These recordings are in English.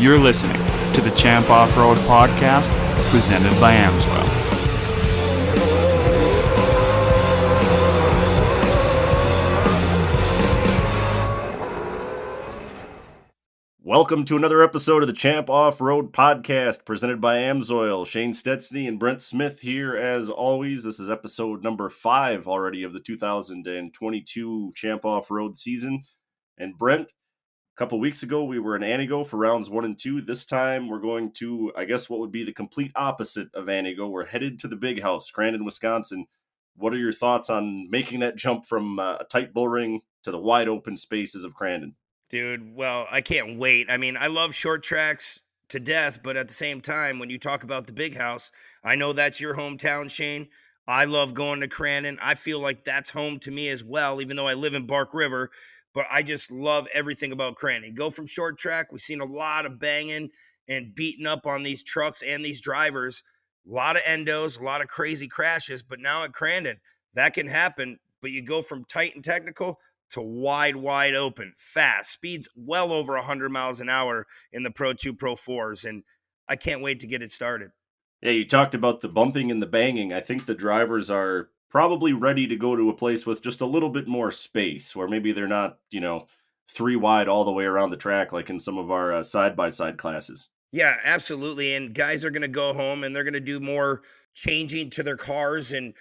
You're listening to the Champ Off-Road Podcast, presented by Amsoil. Welcome to another episode of the Champ Off-Road Podcast, presented by Amsoil. Cheyne, Statezny, and Brent Smith here as always. This is episode number 5 already of the 2022 Champ Off-Road season. And Brent, a couple weeks ago, we were in Antigo for rounds 1 and 2. This time, we're going to, I guess, what would be the complete opposite of Antigo. We're headed to the big house, Crandon, Wisconsin. What are your thoughts on making that jump from a tight bull ring to the wide open spaces of Crandon? Dude, well, I can't wait. I mean, I love short tracks to death, but at the same time, when you talk about the big house, I know that's your hometown, Cheyne. I love going to Crandon. I feel like that's home to me as well, even though I live in Bark River. But I just love everything about Crandon. Go from short track. We've seen a lot of banging and beating up on these trucks and these drivers. A lot of endos, a lot of crazy crashes. But now at Crandon, that can happen. But you go from tight and technical to wide open, fast. Speeds well over 100 miles an hour in the Pro 2, Pro 4s. And I can't wait to get it started. Yeah, you talked about the bumping and the banging. I think the drivers are probably ready to go to a place with just a little bit more space, where maybe they're not, 3 wide all the way around the track like in some of our side-by-side classes. Yeah, absolutely. And guys are going to go home and they're going to do more changing to their cars and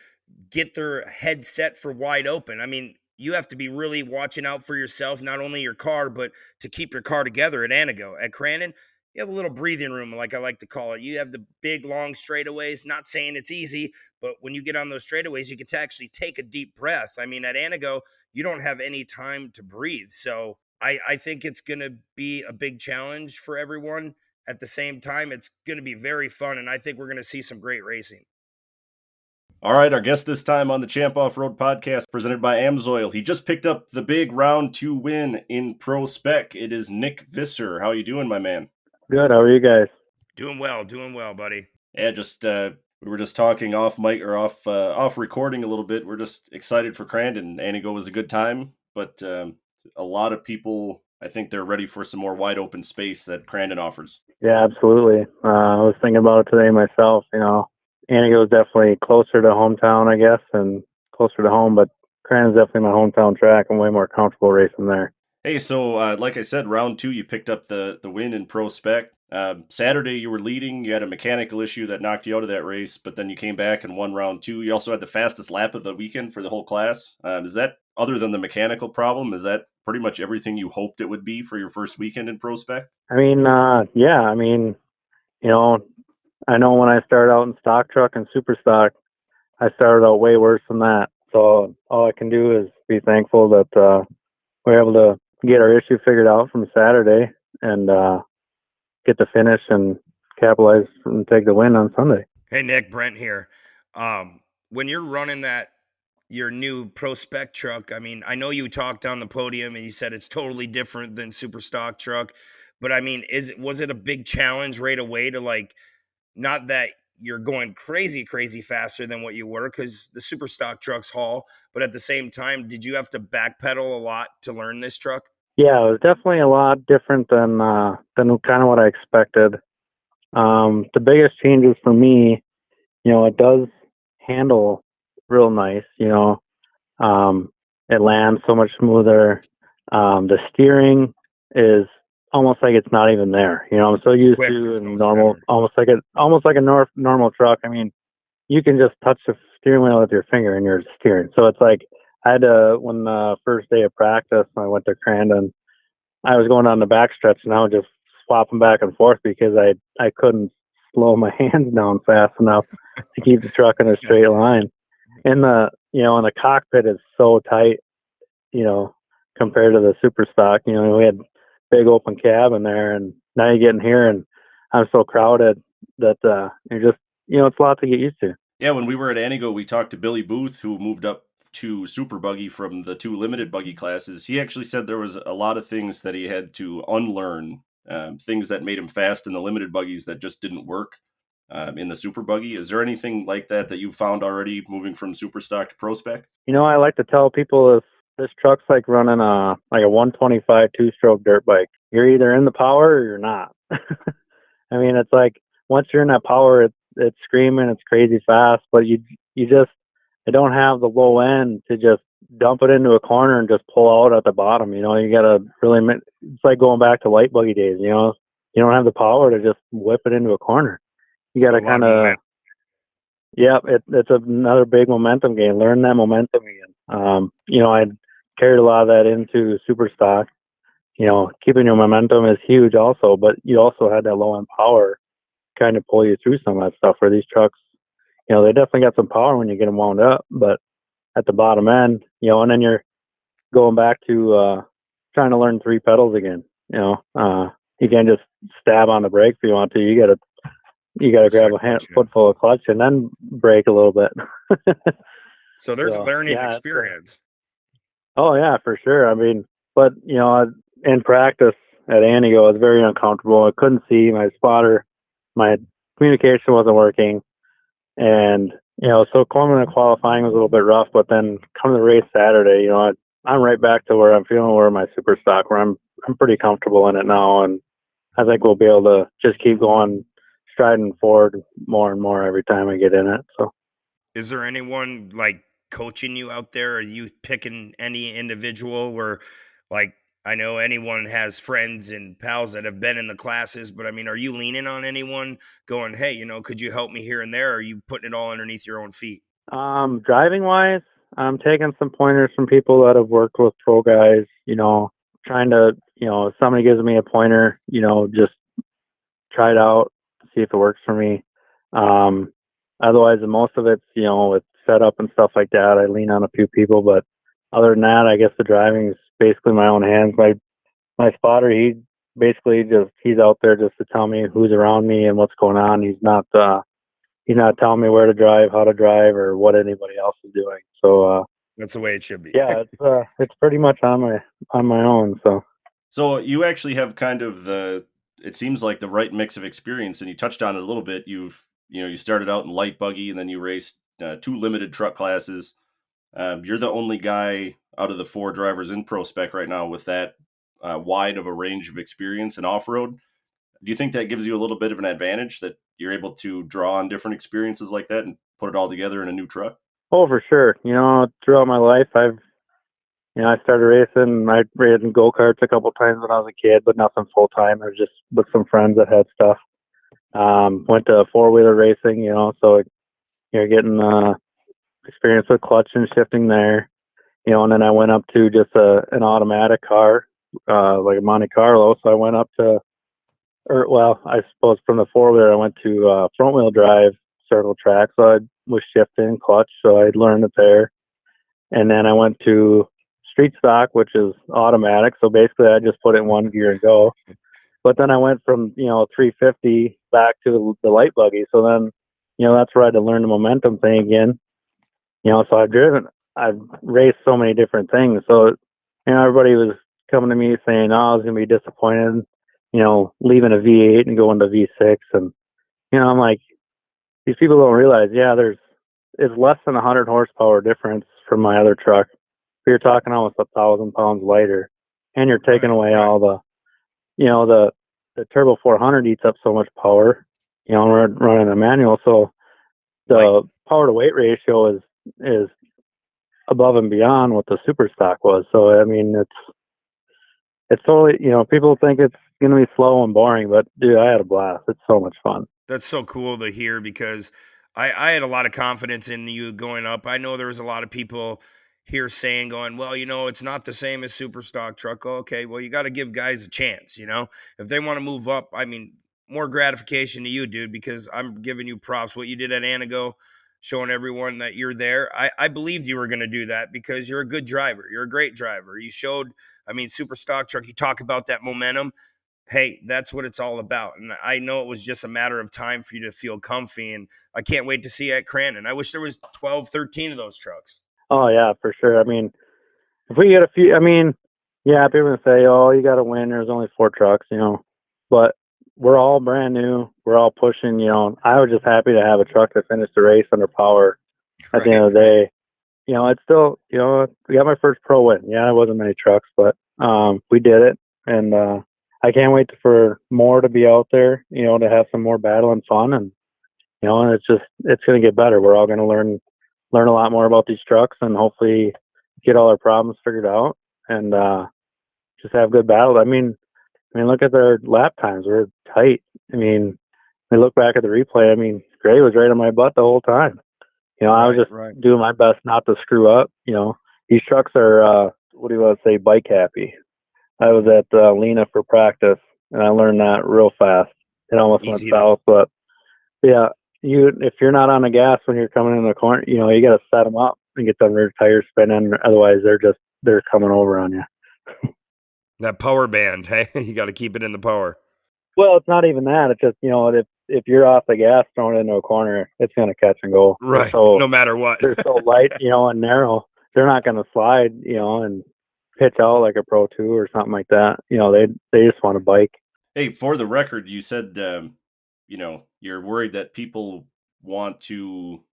get their head set for wide open. I mean, you have to be really watching out for yourself, not only your car, but to keep your car together at Antigo. At Crandon, you have a little breathing room, like I like to call it. You have the big, long straightaways. Not saying it's easy, but when you get on those straightaways, you get to actually take a deep breath. I mean, at Antigo, you don't have any time to breathe. So I think it's going to be a big challenge for everyone. At the same time, it's going to be very fun, and I think we're going to see some great racing. All right, our guest this time on the Champ Off-Road Podcast, presented by Amsoil. He just picked up the big round 2 win in Pro SPEC. It is Nick Visser. How are you doing, my man? Good. How are you guys? Doing well, buddy. Yeah, we were just talking off mic or off recording a little bit. We're just excited for Crandon. Antigo was a good time, but a lot of people, I think they're ready for some more wide open space that Crandon offers. Yeah, absolutely. I was thinking about it today myself. Antigo is definitely closer to hometown, I guess, and closer to home, but Crandon's definitely my hometown track. I'm way more comfortable racing there. Hey, so like I said, round 2, you picked up the win in Pro SPEC. Saturday, you were leading. You had a mechanical issue that knocked you out of that race, but then you came back and won round 2. You also had the fastest lap of the weekend for the whole class. Is that, other than the mechanical problem, is that pretty much everything you hoped it would be for your first weekend in Pro SPEC? I mean, yeah. I mean, I know when I started out in stock truck and super stock, I started out way worse than that. So all I can do is be thankful that we're able to get our issue figured out from Saturday and get the finish and capitalize and take the win on Sunday. Hey, Nick, Brent here. When you're running your new Pro SPEC truck, I mean, I know you talked on the podium and you said it's totally different than super stock truck, but I mean, was it a big challenge right away to not that you're going crazy faster than what you were, because the super stock trucks haul, but at the same time, did you have to backpedal a lot to learn this truck? Yeah, it was definitely a lot different than kind of what I expected. The biggest changes for me, it does handle real nice. It lands so much smoother. The steering is almost like it's not even there. I'm so used to normal, almost like a normal truck. I mean, you can just touch the steering wheel with your finger and you're steering. So it's like I had to, when the first day of practice, I went to Crandon, I was going on the backstretch and I was just swapping back and forth because I couldn't slow my hands down fast enough to keep the truck in a straight line. And and the cockpit is so tight, compared to the super stock. We had big open cab in there, and now you get in here and I'm so crowded that you're just, it's a lot to get used to. Yeah, when we were at Antigo, we talked to Billy Booth, who moved up to super buggy from the 2 limited buggy classes. He actually said there was a lot of things that he had to unlearn, things that made him fast in the limited buggies that just didn't work in the super buggy. Is there anything like that you found already moving from super stock to Pro SPEC? I like to tell people, if this truck's like running a 125 2-stroke dirt bike, you're either in the power or you're not. I mean, it's like once you're in that power, it's screaming, it's crazy fast, but you just I don't have the low end to just dump it into a corner and just pull out at the bottom. You know, you got to really. It's like going back to light buggy days. You know, you don't have the power to just whip it into a corner. You got to kind of. Yeah, it's another big momentum game. Learn that momentum again. You know, I carried a lot of that into super stock. You know, keeping your momentum is huge also, but you also had that low end power kind of pull you through some of that stuff where these trucks, you know, they definitely got some power when you get them wound up, but at the bottom end, you know, and then you're going back to trying to learn 3 pedals again. You know, you can't just stab on the brake if you want to. You gotta grab a footful of clutch and then brake a little bit. So there's a learning experience. Oh yeah, for sure. I mean, but you know, in practice at Antigo, I was very uncomfortable. I couldn't see my spotter. My communication wasn't working. And, you know, so coming to qualifying was a little bit rough, but then coming to the race Saturday, you know, I'm right back to where I'm feeling where my super stock, where I'm pretty comfortable in it now. And I think we'll be able to just keep going, striding forward more and more every time I get in it. So is there anyone like coaching you out there? Are you picking any individual where, like, I know anyone has friends and pals that have been in the classes, but I mean, are you leaning on anyone going, hey, you know, could you help me here and there? Or are you putting it all underneath your own feet? Driving wise, I'm taking some pointers from people that have worked with pro guys, you know, trying to, you know, if somebody gives me a pointer, you know, just try it out, see if it works for me. Otherwise, most of it's, you know, with setup and stuff like that, I lean on a few people, but other than that, I guess the driving is basically my own hands. My spotter, he's out there just to tell me who's around me and what's going on. He's not telling me where to drive, how to drive, or what anybody else is doing. So that's the way it should be. Yeah, it's pretty much on my own. So you actually have kind of it seems like the right mix of experience, and you touched on it a little bit. You started out in light buggy, and then you raced 2 limited truck classes. You're the only guy out of the 4 drivers in Pro Spec right now with that wide of a range of experience in off-road. Do you think that gives you a little bit of an advantage that you're able to draw on different experiences like that and put it all together in a new truck? Oh, for sure. You know, throughout my life, I started racing. I raced in go-karts a couple times when I was a kid, but nothing full-time. I was just with some friends that had stuff. Went to 4-wheeler racing, you know, so you're getting experience with clutch and shifting there, you know, and then I went up to just an automatic car, like a Monte Carlo. So I went up to, I suppose from the 4-wheeler, I went to front-wheel drive circle track. So I was shifting clutch, so I learned it there. And then I went to street stock, which is automatic. So basically I just put it in one gear and go. But then I went from, you know, 350 back to the light buggy. So then, you know, that's where I had to learn the momentum thing again. You know, so I've raced so many different things. So, you know, everybody was coming to me saying, oh, I was going to be disappointed, you know, leaving a V8 and going to V6. And, you know, I'm like, these people don't realize, it's less than 100 horsepower difference from my other truck. You're talking almost 1,000 pounds lighter, and you're taking away all the, you know, the Turbo 400 eats up so much power, you know, we're running a manual. So the power to weight ratio is above and beyond what the super stock was. So, I mean, it's totally, you know, people think it's going to be slow and boring, but dude, I had a blast. It's so much fun. That's so cool to hear because I had a lot of confidence in you going up. I know there was a lot of people here saying, going, well, you know, it's not the same as super stock truck. Okay, well, you got to give guys a chance, you know, if they want to move up. I mean, more gratification to you, dude, because I'm giving you props. What you did at Antigo, showing everyone that you're there. I believed you were going to do that because you're a good driver. You're a great driver. You showed, I mean, super stock truck, you talk about that momentum. Hey, that's what it's all about. And I know it was just a matter of time for you to feel comfy. And I can't wait to see you at Crandon. I wish there was 12, 13 of those trucks. Oh, yeah, for sure. I mean, if we get a few, I mean, yeah, people are going to say, oh, you got to win. There's only 4 trucks, you know. But we're all brand new. We're all pushing, you know. I was just happy to have a truck that finished the race under power at the end of the day. You know, it's still, you know, we got my first pro win. Yeah, it wasn't many trucks, but we did it. And I can't wait for more to be out there, to have some more battle and fun, and and it's going to get better. We're all going to learn a lot more about these trucks, and hopefully get all our problems figured out, and just have good battles. I mean, look at their lap times. We're tight. I mean, I look back at the replay. I mean, Gray was right on my butt the whole time. I was just doing my best not to screw up. These trucks are, what do you want to say, bike happy. I was at Lena for practice, and I learned that real fast. It almost went south, but yeah, if you're not on the gas when you're coming in the corner, you got to set them up and get them rear tires spinning. Otherwise, they're coming over on you. That power band, hey, you got to keep it in the power. Well, it's not even that. It's just, if you're off the gas throwing it into a corner, it's going to catch and go. Right. So, no matter what. They're so light, and narrow. They're not going to slide, and pitch out like a Pro 2 or something like that. They just want to bike. Hey, for the record, you said, you're worried that people want to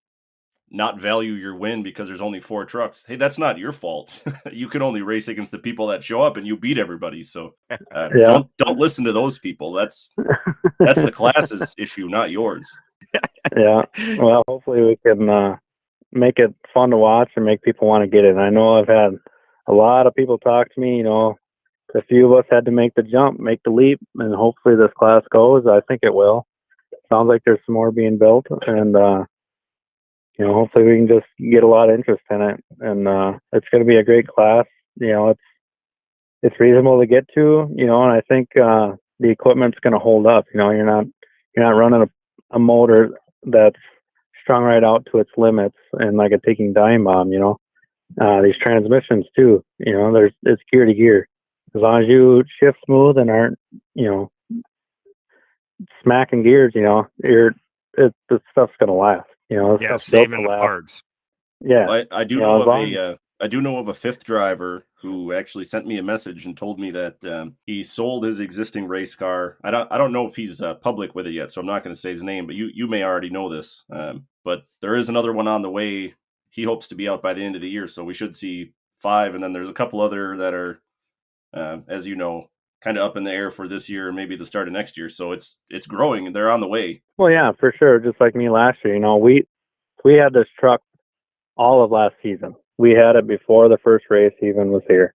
not value your win because there's only 4 trucks. Hey, that's not your fault. You can only race against the people that show up, and you beat everybody. So don't listen to those people. That's the class's issue, not yours. Yeah. Well, hopefully we can make it fun to watch and make people want to get it. I know I've had a lot of people talk to me. A few of us had to make the jump, make the leap, and hopefully this class goes. I think it will. Sounds like there's some more being built, and hopefully we can just get a lot of interest in it, and it's going to be a great class. It's reasonable to get to, and I think the equipment's going to hold up. You're not running a motor that's strung right out to its limits and like a ticking time bomb. These transmissions too. It's gear to gear. As long as you shift smooth and aren't smacking gears, the stuff's going to last. Saving the parts. Yeah, well, I do know of a 5th driver who actually sent me a message and told me that he sold his existing race car. I don't know if he's public with it yet, so I'm not going to say his name, but you may already know this. But there is another one on the way. He hopes to be out by the end of the year, so we should see 5, and then there's a couple other that are, as you know, kind of up in the air for this year, maybe the start of next year. So it's growing, and they're on the way. Well, yeah, for sure. Just like me last year, we had this truck all of last season. We had it before the first race even was here,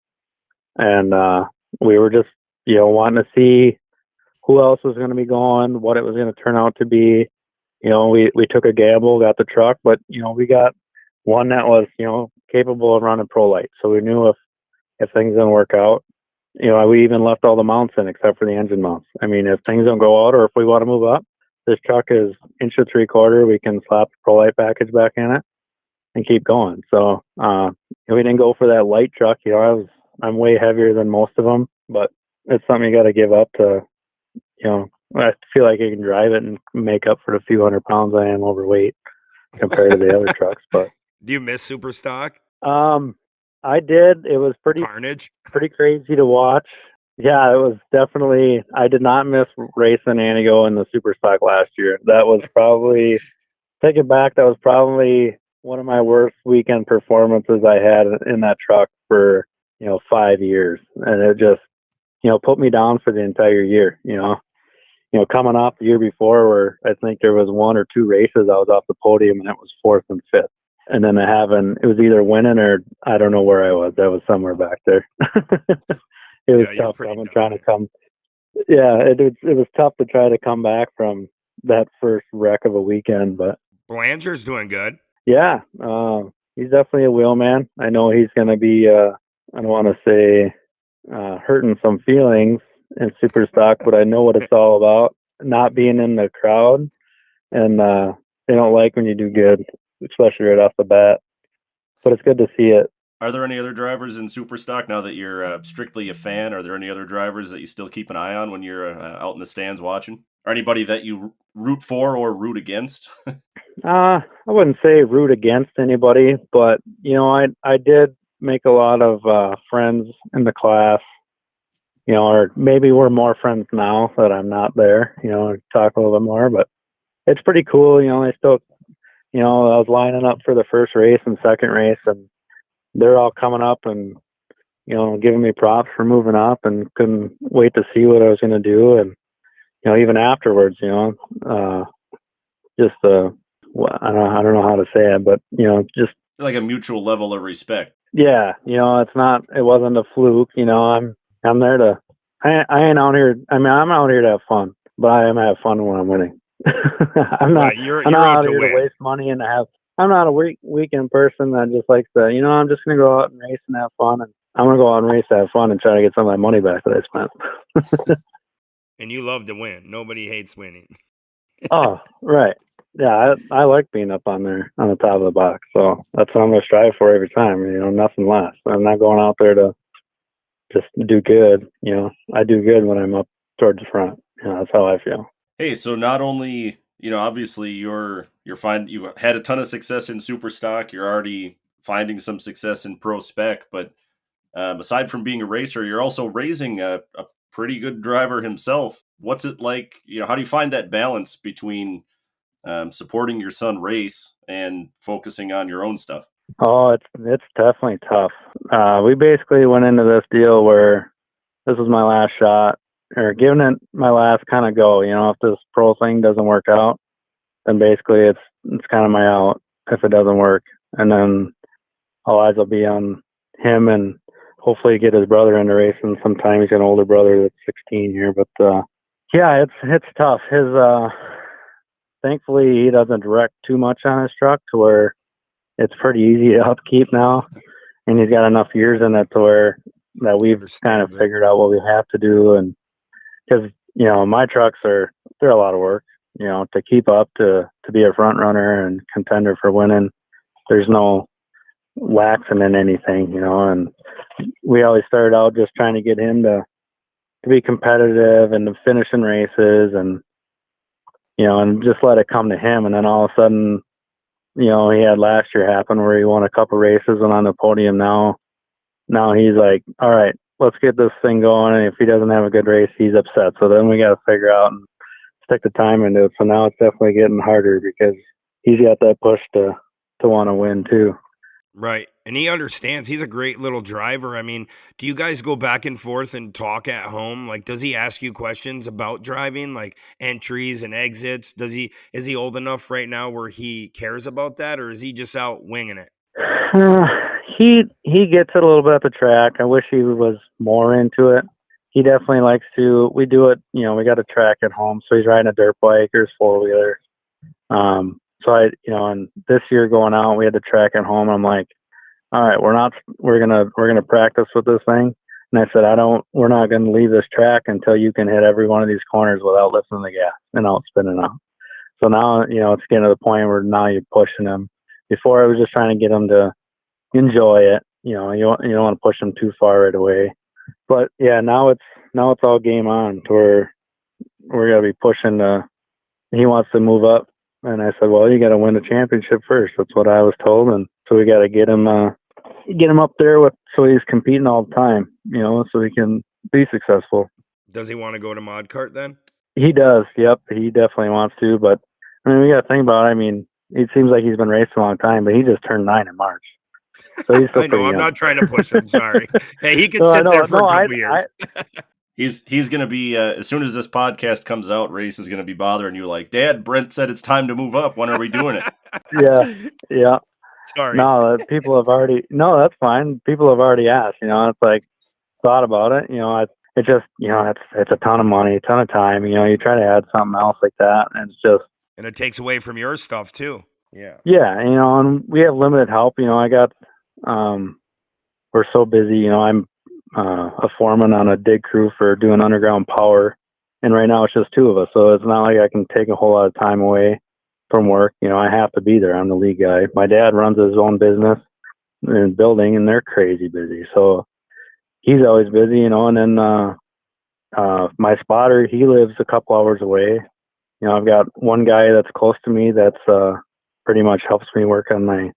and we were just wanting to see who else was going to be going, what it was going to turn out to be. We took a gamble, got the truck, but we got one that was capable of running pro light. So we knew if things didn't work out. We even left all the mounts in except for the engine mounts. I mean, if things don't go out or if we want to move up, this truck is 1 3/4. We can slap the Pro Light package back in it and keep going. So we didn't go for that light truck. I'm way heavier than most of them, but it's something you got to give up to. I feel like I can drive it and make up for the few 100 pounds I am overweight compared to the other trucks. But do you miss super stock? I did. It was pretty crazy to watch. Yeah, it was definitely. I did not miss racing Antigo in the super stock last year. That was probably, take it back, that was probably one of my worst weekend performances I had in that truck for 5 years, and it just put me down for the entire year. Coming off the year before, where I think there was 1 or 2 races I was off the podium, and it was 4th and 5th. And then it was either winning or I don't know where I was. I was somewhere back there. It was tough trying to come. Yeah, it was tough to try to come back from that first wreck of a weekend. But Belanger's doing good. Yeah, he's definitely a wheel man. I know he's going to be, I don't want to say hurting some feelings in super stock, but I know what it's all about. Not being in the crowd, and they don't like when you do good, especially right off the bat. But it's good to see it. Are there any other drivers in super stock now that you're strictly a fan? Are there any other drivers that you still keep an eye on when you're out in the stands watching? Or anybody that you root for or root against? I wouldn't say root against anybody, but I did make a lot of friends in the class. Or maybe we're more friends now that I'm not there. Talk a little bit more, but it's pretty cool. I still, I was lining up for the first race and second race, and they're all coming up and giving me props for moving up, and couldn't wait to see what I was going to do. And, even afterwards, just, I don't know how to say it, but, just like a mutual level of respect. Yeah. It wasn't a fluke, I'm there to, I ain't out here. I mean, I'm out here to have fun, but I am have fun when I'm winning. I'm not, you're I'm not out out to here win. to waste money and to have, I'm not a weekend person that just likes to, I'm just going to go out and race and have fun. And I'm going to go out and race to have fun and try to get some of my money back that I spent. And you love to win. Nobody hates winning. Oh, right. Yeah, I like being up on there on the top of the box. So that's what I'm going to strive for every time, nothing less. I'm not going out there to just do good. I do good when I'm up towards the front. That's how I feel. Hey, so not only, obviously you've had a ton of success in super stock. You're already finding some success in pro spec, but aside from being a racer, you're also raising a pretty good driver himself. What's it like? How do you find that balance between supporting your son race and focusing on your own stuff? Oh, it's definitely tough. We basically went into this deal where this was my last shot, or giving it my last kind of go. If this pro thing doesn't work out, then basically it's kind of my out if it doesn't work. And then all eyes will be on him, and hopefully get his brother into racing sometime. He's got an older brother that's 16 here, but yeah, it's tough. Thankfully he doesn't direct too much on his truck to where it's pretty easy to upkeep now, and he's got enough years in it to where that we've kind of figured out what we have to do. And because my trucks they're a lot of work, to keep up, to be a front runner and contender for winning. There's no waxing in anything, and we always started out just trying to get him to be competitive and to finish in races, and and just let it come to him. And then all of a sudden, he had last year happen where he won a couple races and on the podium. Now he's like, all right, let's get this thing going. And if he doesn't have a good race, he's upset. So then we got to figure out and stick the time into it. So now it's definitely getting harder because he's got that push to want to win too. Right. And he understands. He's a great little driver. I mean, do you guys go back and forth and talk at home? Like, does he ask you questions about driving, like entries and exits? Is he old enough right now where he cares about that, or is he just out winging it? He gets it a little bit at the track. I wish he was more into it. He definitely likes to. We do it. We got a track at home, so he's riding a dirt bike or his 4-wheeler. So and this year going out, we had the track at home. I'm like, all right, we're gonna practice with this thing. And I said, we're not gonna leave this track until you can hit every one of these corners without lifting the gas and out spinning out. So now, it's getting to the point where now you're pushing him. Before I was just trying to get him to enjoy it. You don't want to push him too far right away. But yeah, now it's all game on to where we're gonna be pushing. He wants to move up. And I said, well, you got to win the championship first. That's what I was told. And so we got to get him up there so he's competing all the time, so he can be successful. Does he want to go to mod kart then? He does. Yep. He definitely wants to. But I mean, we got to think about it. I mean, it seems like he's been racing a long time, but he just turned 9 in March. So he's still I know. I'm young. not trying to push him. Sorry. Hey, he can sit there for a couple years. He's going to be, as soon as this podcast comes out, Race is going to be bothering you like, Dad, Brent said it's time to move up. When are we doing it? Yeah. Sorry. No, people have already, no, that's fine. People have already asked, it's like, thought about it. It just, it's a ton of money, a ton of time. You try to add something else like that, and it's just. And it takes away from your stuff too. Yeah. Yeah. And we have limited help. I got, we're so busy, I'm a foreman on a dig crew for doing underground power, and right now it's just 2 of us, so it's not like I can take a whole lot of time away from work. I have to be there. I'm the lead guy. My dad runs his own business in building, and they're crazy busy, so he's always busy, and then my spotter, he lives a couple hours away. I've got one guy that's close to me that's pretty much helps me work on my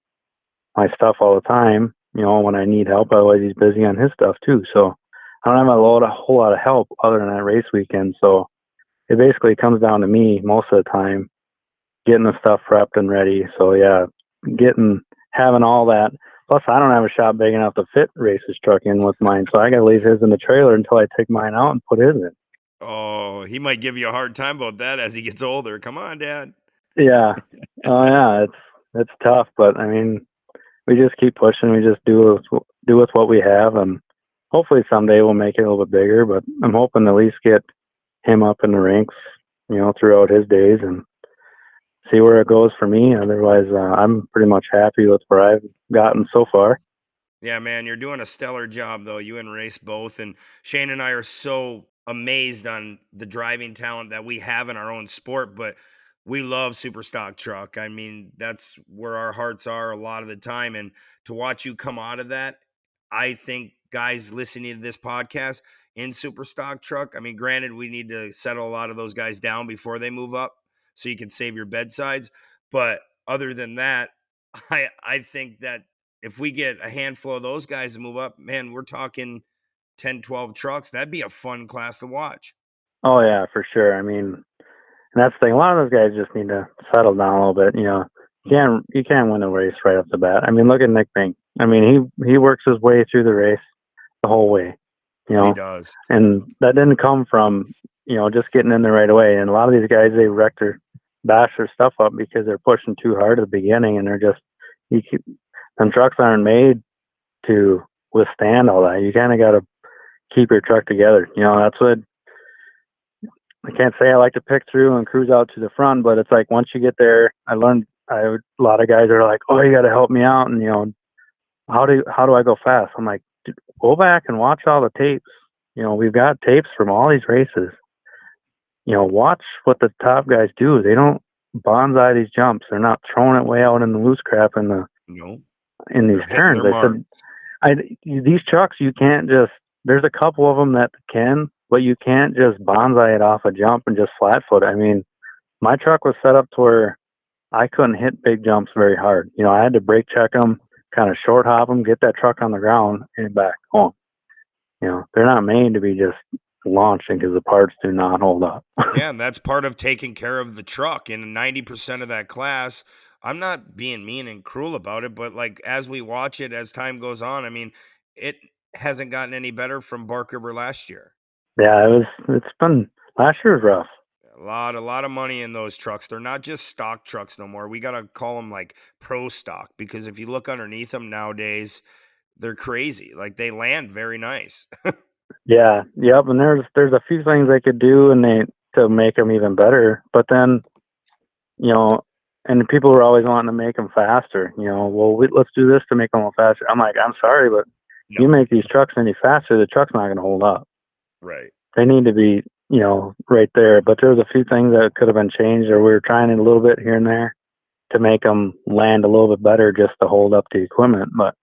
stuff all the time, when I need help. Otherwise, he's busy on his stuff too. So I don't have a whole lot of help other than that race weekend. So it basically comes down to me most of the time, getting the stuff prepped and ready. So yeah, having all that. Plus, I don't have a shop big enough to fit Race's truck in with mine, so I got to leave his in the trailer until I take mine out and put his in. Oh, he might give you a hard time about that as he gets older. Come on, Dad. Yeah. Oh, yeah. It's tough, but I mean, we just keep pushing. We just do with what we have, and hopefully someday we'll make it a little bit bigger. But I'm hoping to at least get him up in the ranks, throughout his days and see where it goes for me. Otherwise, I'm pretty much happy with where I've gotten so far. Yeah, man, you're doing a stellar job, though. You and Race both. And Cheyne and I are so amazed on the driving talent that we have in our own sport, but we love Super Stock Truck. I mean, that's where our hearts are a lot of the time. And to watch you come out of that, I think guys listening to this podcast in Super Stock Truck, I mean, granted, we need to settle a lot of those guys down before they move up so you can save your bedsides. But other than that, I think that if we get a handful of those guys to move up, man, we're talking 10, 12 trucks. That'd be a fun class to watch. Oh, yeah, for sure. I mean, and that's the thing. A lot of those guys just need to settle down a little bit. You can't win a race right off the bat. I mean, look at Nick Bing. I mean, he works his way through the race the whole way. He does. And that didn't come from, just getting in there right away. And a lot of these guys, they bash their stuff up because they're pushing too hard at the beginning, and they're just, them trucks aren't made to withstand all that. You kind of got to keep your truck together. That's what, I can't say I like to pick through and cruise out to the front, but it's like once you get there, a lot of guys are like, oh, you got to help me out. And, how do I go fast? I'm like, go back and watch all the tapes. We've got tapes from all these races. Watch what the top guys do. They don't bonsai these jumps. They're not throwing it way out in the loose crap in these turns. These trucks, you can't just, there's a couple of them that can, but you can't just bonsai it off a jump and just flat foot. I mean, my truck was set up to where I couldn't hit big jumps very hard. I had to brake check them, kind of short hop them, get that truck on the ground and back home. They're not made to be just launching because the parts do not hold up. Yeah, and that's part of taking care of the truck. And 90% of that class, I'm not being mean and cruel about it, but like as we watch it, as time goes on, I mean, it hasn't gotten any better from Bark River last year. Yeah, it's been, last year was rough. A lot of money in those trucks. They're not just stock trucks no more. We got to call them like pro stock, because if you look underneath them nowadays, they're crazy. Like they land very nice. Yeah. Yep. And there's a few things they could do to make them even better, but then, and people were always wanting to make them faster, let's do this to make them faster. I'm like, I'm sorry, but you make these trucks any faster, the truck's not going to hold up. Right. They need to be, right there. But there's a few things that could have been changed, or we were trying it a little bit here and there to make them land a little bit better just to hold up the equipment. But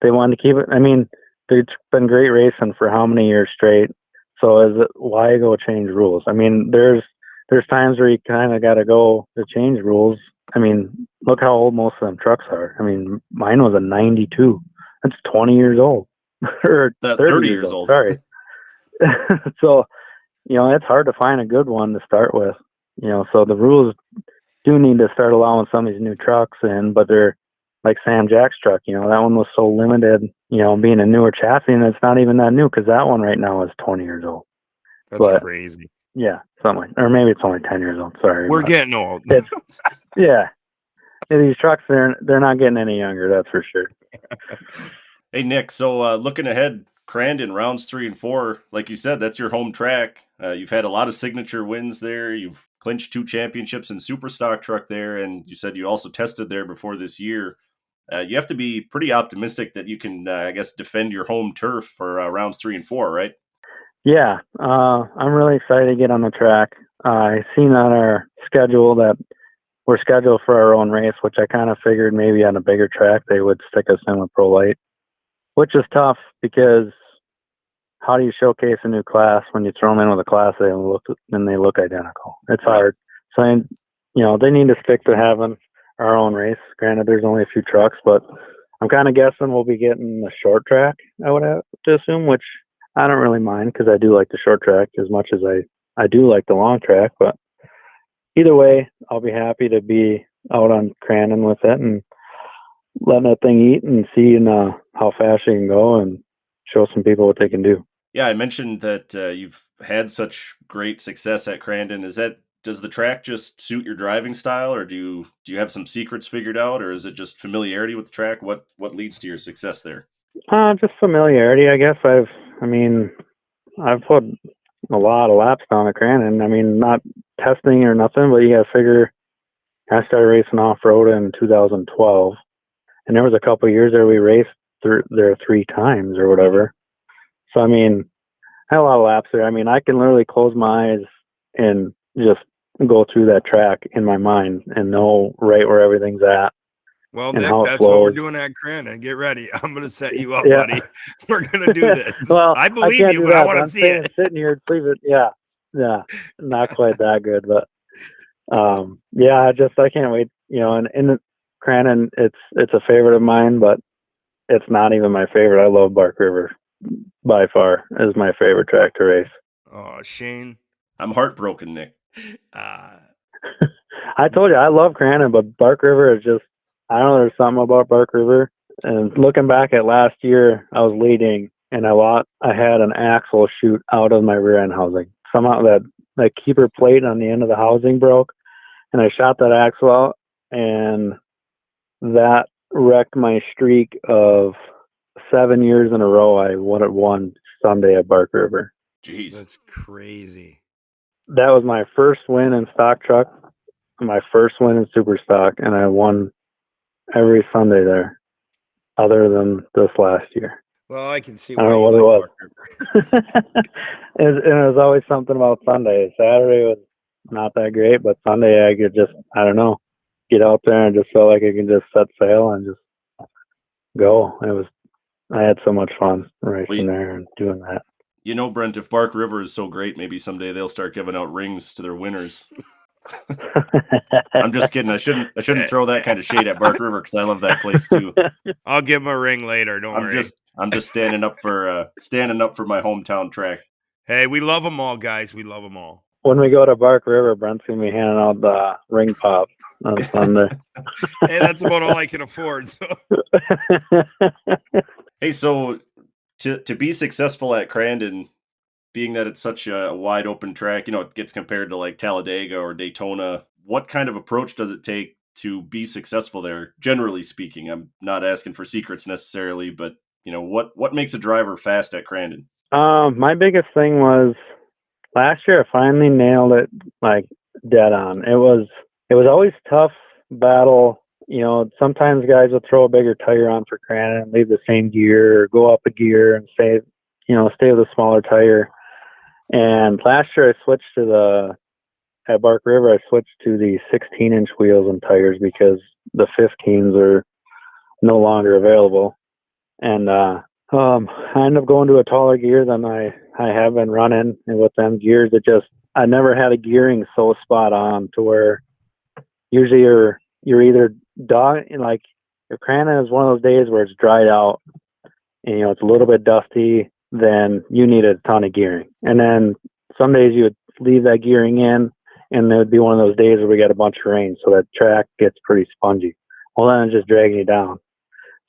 they wanted to keep it. I mean, it's been great racing for how many years straight. So why go change rules? I mean, there's times where you kind of got to go to change rules. I mean, look how old most of them trucks are. I mean, mine was a 92. That's 20 years old. Or 30 years old. Sorry. So, it's hard to find a good one to start with. So the rules do need to start allowing some of these new trucks in, but they're like Sam Jack's truck. That one was so limited, being a newer chassis, and it's not even that new because that one right now is 20 years old. That's crazy. Yeah, something or maybe it's only 10 years old. Sorry. We're getting old. Yeah. These trucks, they're not getting any younger, that's for sure. Hey, Nick, so looking ahead, Crandon, rounds 3 and 4, like you said, that's your home track. You've had a lot of signature wins there. You've clinched 2 championships in Super Stock Truck there, and you said you also tested there before this year. You have to be pretty optimistic that you can, defend your home turf for rounds 3 and 4, right? Yeah, I'm really excited to get on the track. I seen on our schedule that we're scheduled for our own race, which I kind of figured maybe on a bigger track they would stick us in with Pro Light, which is tough because how do you showcase a new class when you throw them in with a class they look identical? It's hard. So, they need to stick to having our own race. Granted, there's only a few trucks, but I'm kind of guessing we'll be getting the short track, I would have to assume, which I don't really mind because I do like the short track as much as I do like the long track. But either way, I'll be happy to be out on Crandon with it. And letting that thing eat and seeing how fast you can go and show some people what they can do. Yeah, I mentioned that you've had such great success at Crandon. Does the track just suit your driving style, or do you have some secrets figured out, or is it just familiarity with the track? What leads to your success there? Just familiarity, I guess. I've put a lot of laps down at Crandon. I mean, not testing or nothing, but you got to figure. I started racing off road in 2012, and there was a couple of years there we raced there 3 times or whatever. So I mean, I had a lot of laps there. I mean, I can literally close my eyes and just go through that track in my mind and know right where everything's at. Well, Nick, that's what we're doing at Crandon. Get ready. I'm going to set you up, buddy. We're going to do this. Well, I believe you, but I want to see it. Sitting here, leave it. Yeah, not quite that good, but yeah, I can't wait. You know, and in Crandon, it's a favorite of mine, but it's not even my favorite. I love Bark River by far is my favorite track to race. Oh, Cheyne, I'm heartbroken, Nick. I told you I love Crandon, but Bark River is just, I don't know, there's something about Bark River. And looking back at last year, I was leading and I had an axle shoot out of my rear end housing. Somehow that keeper plate on the end of the housing broke, and I shot that axle out, and that wrecked my streak of 7 years in a row. I won Sunday at Bark River. Jeez, that's crazy. That was my first win in stock truck, my first win in super stock, and I won every Sunday there, other than this last year. Well, I can see. I don't know what it was. And it was always something about Sunday. Saturday was not that great, but Sunday I could just, I don't know, get out there and just felt like I could just set sail and just go. I had so much fun racing there and doing that. You know, Brent, if Bark River is so great, maybe someday they'll start giving out rings to their winners. I'm just kidding. I shouldn't throw that kind of shade at Bark River because I love that place too. I'll give him a ring later. Don't worry. I'm just standing up for my hometown track. Hey, we love them all, guys. We love them all. When we go to Bark River, Brent's gonna be handing out the ring pop on Sunday. Hey, that's about all I can afford. So. Hey, so to be successful at Crandon, being that it's such a wide open track, you know, it gets compared to like Talladega or Daytona. What kind of approach does it take to be successful there? Generally speaking, I'm not asking for secrets necessarily, but you know, what makes a driver fast at Crandon? My biggest thing was last year I finally nailed it like dead on. It was always tough battle. You know, sometimes guys will throw a bigger tire on for Crandon and leave the same gear or go up a gear and stay with a smaller tire. And last year I switched at Bark River, I switched to the 16-inch wheels and tires because the 15s are no longer available. And I ended up going to a taller gear than I have been running. And with them gears, I never had a gearing so spot on to where usually you're either like if Crandon is one of those days where it's dried out and, you know, it's a little bit dusty, then you need a ton of gearing. And then some days you would leave that gearing in, and it would be one of those days where we got a bunch of rain, so that track gets pretty spongy. Well, then it's just dragging you down.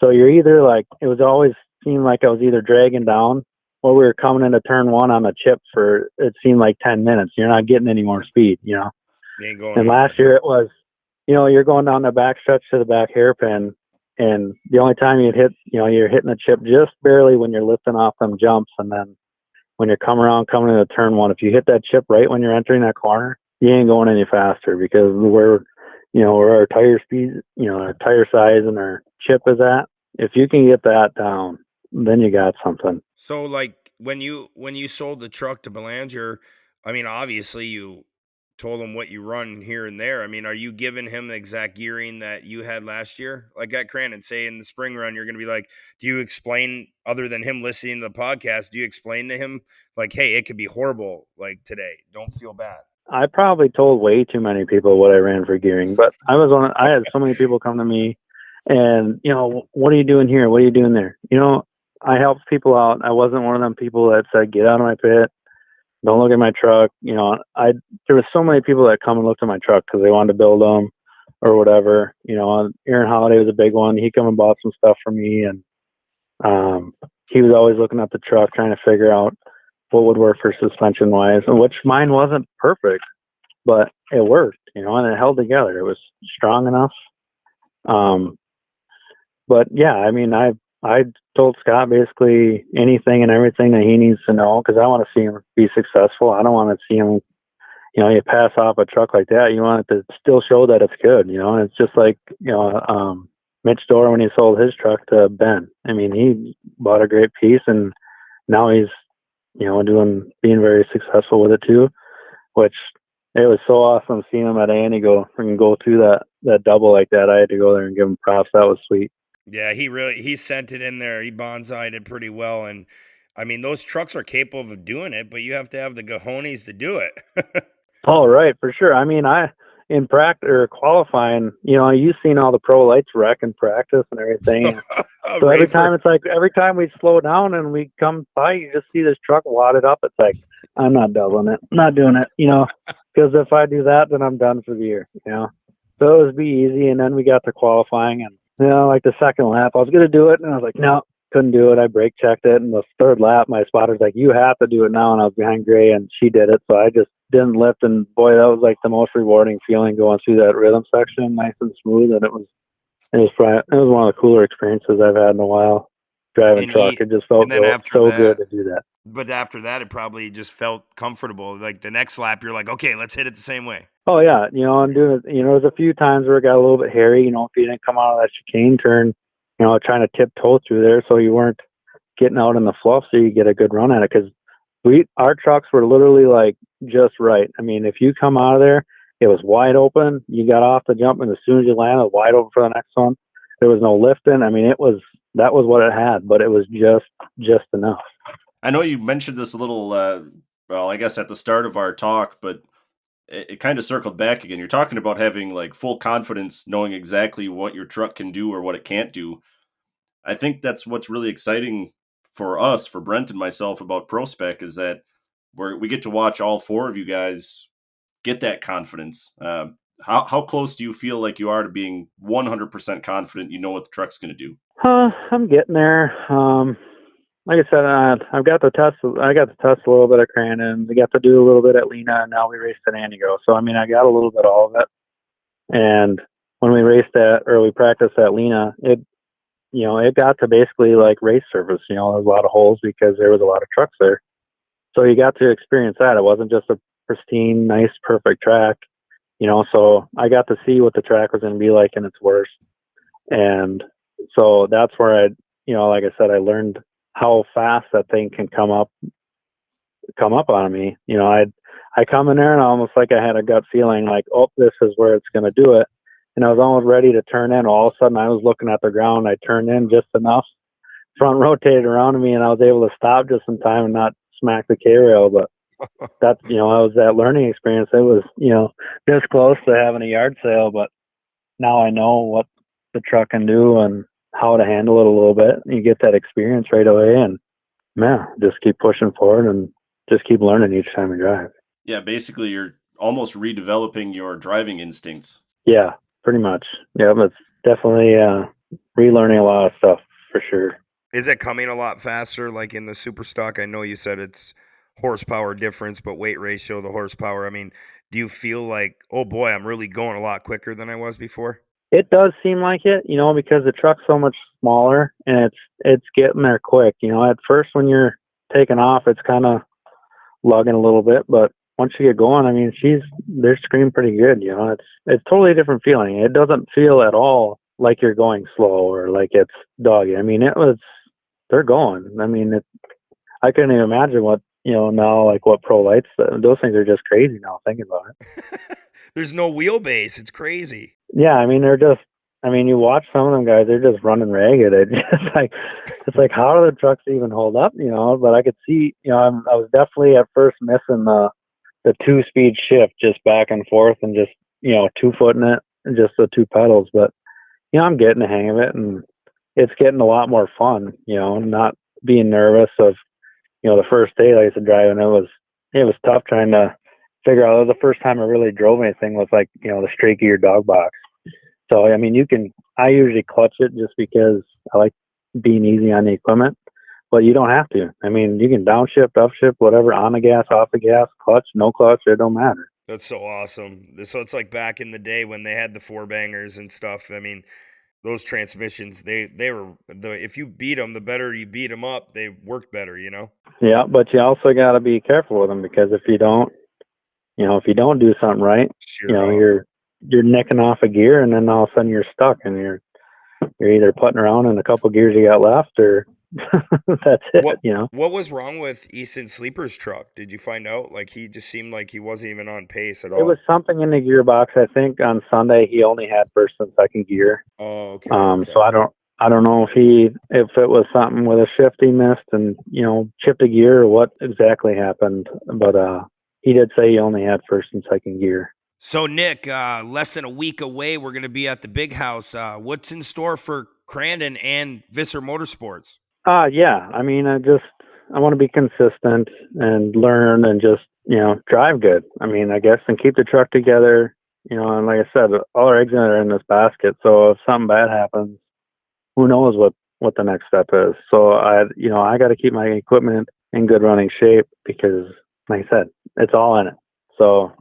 So you're either like, it was always seemed like I was either dragging down, or we were coming into turn 1 on the chip for, it seemed like 10 minutes. You're not getting any more speed, you know? And last year it was, you know, you're going down the back stretch to the back hairpin, and the only time you'd hit, you know, you're hitting the chip just barely when you're lifting off them jumps. And then when you're coming into turn 1, if you hit that chip right when you're entering that corner, you ain't going any faster because where our tire speed, you know, our tire size and our chip is at. If you can get that down, then you got something. So like when you sold the truck to Belanger, I mean, obviously you told him what you run here and there. I mean, are you giving him the exact gearing that you had last year? Like at Crandon, say in the spring run, you're going to be like, do you explain, other than him listening to the podcast, do you explain to him like, hey, it could be horrible like today, don't feel bad? I probably told way too many people what I ran for gearing, but I had so many people come to me and, you know, what are you doing here? What are you doing there? You know, I helped people out. I wasn't one of them people that said, get out of my pit. Don't look at my truck. You know, there was so many people that come and looked at my truck because they wanted to build them or whatever. Aaron Holiday was a big one. He come and bought some stuff for me, and he was always looking at the truck trying to figure out what would work for suspension wise, which mine wasn't perfect, but it worked, and it held together. It was strong enough. But yeah, I mean, I told Scott basically anything and everything that he needs to know, because I want to see him be successful. I don't want to see him, you pass off a truck like that. You want it to still show that it's good, and it's just like, Mitch Dorr when he sold his truck to Ben. I mean, he bought a great piece, and now he's, being very successful with it too, which it was so awesome seeing him at Antigo and go through that double like that. I had to go there and give him props. That was sweet. Yeah, he sent it in there. He bonsai'd it pretty well. And I mean, those trucks are capable of doing it, but you have to have the cojones to do it. Oh, right, for sure. I mean, in practice or qualifying, you've seen all the pro lights wreck in practice and everything. So every time we slow down and we come by, you just see this truck wadded up. It's like, I'm not doubling it. I'm not doing it, because if I do that, then I'm done for the year, So it was be easy. And then we got to qualifying, and, like the second lap, I was going to do it. And I was like, no, couldn't do it. I brake checked it. And the third lap, my spotter's like, you have to do it now. And I was behind Gray, and she did it. So I just didn't lift. And boy, that was like the most rewarding feeling, going through that rhythm section, nice and smooth. And it was one of the cooler experiences I've had in a while driving truck. It just felt so good to do that. But after that, it probably just felt comfortable. Like the next lap, you're like, okay, let's hit it the same way. Oh yeah. I'm doing it. There's a few times where it got a little bit hairy, if you didn't come out of that chicane turn, trying to tiptoe through there. So you weren't getting out in the fluff, so you get a good run at it. Cause our trucks were literally like just right. I mean, if you come out of there, it was wide open. You got off the jump, and as soon as you landed, wide open for the next one. There was no lifting. I mean, that was what it had, but it was just enough. I know you mentioned this a little, I guess at the start of our talk, but it kind of circled back again. You're talking about having like full confidence, knowing exactly what your truck can do or what it can't do. I think that's what's really exciting for us, for Brent and myself, about ProSpec, is that we get to watch all four of you guys get that confidence. How close do you feel like you are to being 100% confident you know what the truck's going to do? I'm getting there. Like I said, I got to test a little bit of Crandon. I got to do a little bit at Lena, and now we raced at Antigo. So I mean, I got a little bit of all of it. And when we practiced at Lena, it got to basically like race surface. There was a lot of holes because there was a lot of trucks there. So you got to experience that. It wasn't just a pristine, nice, perfect track. So I got to see what the track was going to be like in its worst. And so that's where like I said, I learned how fast that thing can come up on me. I come in there and almost like I had a gut feeling like, oh, this is where it's going to do it. And I was almost ready to turn in. All of a sudden I was looking at the ground. I turned in just enough, front rotated around me, and I was able to stop just in time and not smack the K-rail. But that's, I was that learning experience. It was, this close to having a yard sale, but now I know what the truck can do and how to handle it a little bit. You get that experience right away, and just keep pushing forward and just keep learning each time you drive. Yeah, basically you're almost redeveloping your driving instincts. Yeah, pretty much. Yeah, but it's definitely relearning a lot of stuff for sure. Is it coming a lot faster, like in the super stock? I know you said it's horsepower difference, but weight ratio, the horsepower. I mean, do you feel like, oh boy, I'm really going a lot quicker than I was before? It does seem like it, because the truck's so much smaller and it's getting there quick. At first when you're taking off, it's kind of lugging a little bit, but once you get going, I mean, they're screaming pretty good. It's totally different feeling. It doesn't feel at all like you're going slow or like it's doggy. I mean, they're going. I mean, I couldn't even imagine what, now like what pro lights, those things are just crazy now thinking about it. There's no wheelbase. It's crazy. Yeah. I mean, you watch some of them guys, they're just running ragged. It's like, how do the trucks even hold up, but I could see, I was definitely at first missing the 2-speed shift just back and forth and just, 2-footing it and just the 2 pedals. But, I'm getting the hang of it, and it's getting a lot more fun, not being nervous of, the first day, like I said, driving, it was tough trying to figure out. It was the first time I really drove anything with like, the straight gear dog box. So, I mean, I usually clutch it just because I like being easy on the equipment, but you don't have to. I mean, you can downshift, upshift, whatever, on the gas, off the gas, clutch, no clutch, it don't matter. That's so awesome. So it's like back in the day when they had the 4-bangers and stuff. I mean, those transmissions, they were, if you beat them, the better you beat them up, they worked better, you know? Yeah, but you also got to be careful with them, because if you don't do something right, you're nicking off a gear, and then all of a sudden you're stuck, and you're either putting around in a couple gears you got left, or that's it. What was wrong with Easton Sleeper's truck? Did you find out? Like, he just seemed like he wasn't even on pace at all. It was something in the gearbox. I think on Sunday he only had first and second gear. Oh, okay. So I don't know if it was something with a shift he missed and chipped a gear, or what exactly happened. But he did say he only had first and second gear. So Nick, less than a week away, we're going to be at the Big House. What's in store for Crandon and Visser Motorsports? Yeah. I mean, I want to be consistent and learn and just, drive good. I mean, I guess, and keep the truck together, and like I said, all our eggs are in this basket. So if something bad happens, who knows what the next step is. So I got to keep my equipment in good running shape, because like I said, it's all in it. So,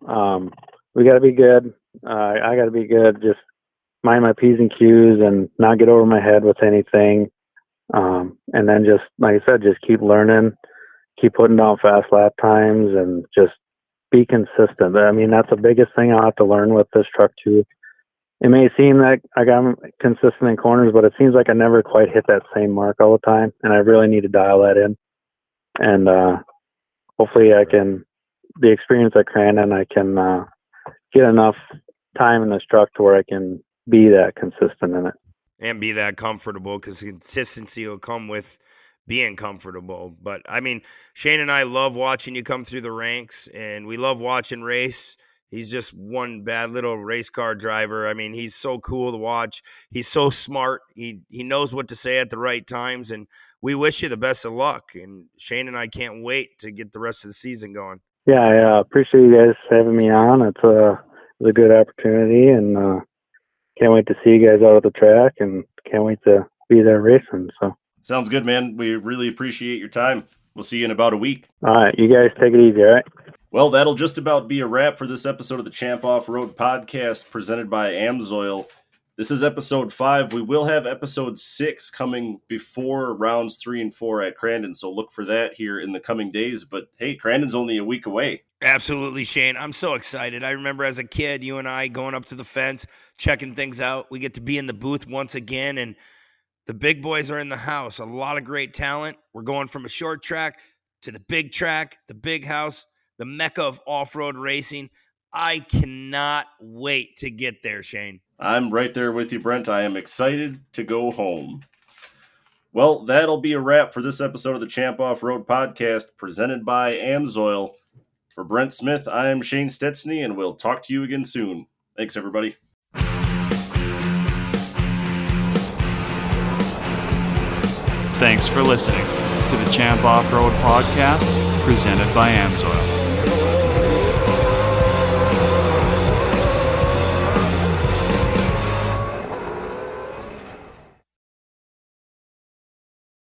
we got to be good. I got to be good. Just mind my P's and Q's and not get over my head with anything. And then just, like I said, just keep learning, keep putting down fast lap times, and just be consistent. I mean, that's the biggest thing I'll have to learn with this truck too. It may seem like I got consistent in corners, but it seems like I never quite hit that same mark all the time. And I really need to dial that in. And, hopefully the experience at Crandon, I can, get enough time in this truck to where I can be that consistent in it. And be that comfortable, because consistency will come with being comfortable. But, I mean, Cheyne and I love watching you come through the ranks, and we love watching race. He's just one bad little race car driver. I mean, he's so cool to watch. He's so smart. He knows what to say at the right times, and we wish you the best of luck. And Cheyne and I can't wait to get the rest of the season going. Yeah, I appreciate you guys having me on. It's a good opportunity, and can't wait to see you guys out at the track, and can't wait to be there racing. So sounds good, man. We really appreciate your time. We'll see you in about a week. All right, you guys take it easy, all right? Well, that'll just about be a wrap for this episode of the Champ Off-Road Podcast presented by Amsoil. This is episode 5. We will have episode 6 coming before rounds 3 and 4 at Crandon, so look for that here in the coming days. But hey, Crandon's only a week away. Absolutely, Cheyne. I'm so excited. I remember as a kid, you and I going up to the fence, checking things out. We get to be in the booth once again, and the big boys are in the house. A lot of great talent. We're going from a short track to the big track, the Big House, the mecca of off-road racing. I cannot wait to get there, Cheyne. I'm right there with you, Brent. I am excited to go home. Well, that'll be a wrap for this episode of the Champ Off-Road Podcast presented by Amsoil. For Brent Smith, I am Shane Statezny, and we'll talk to you again soon. Thanks, everybody. Thanks for listening to the Champ Off-Road Podcast presented by Amsoil.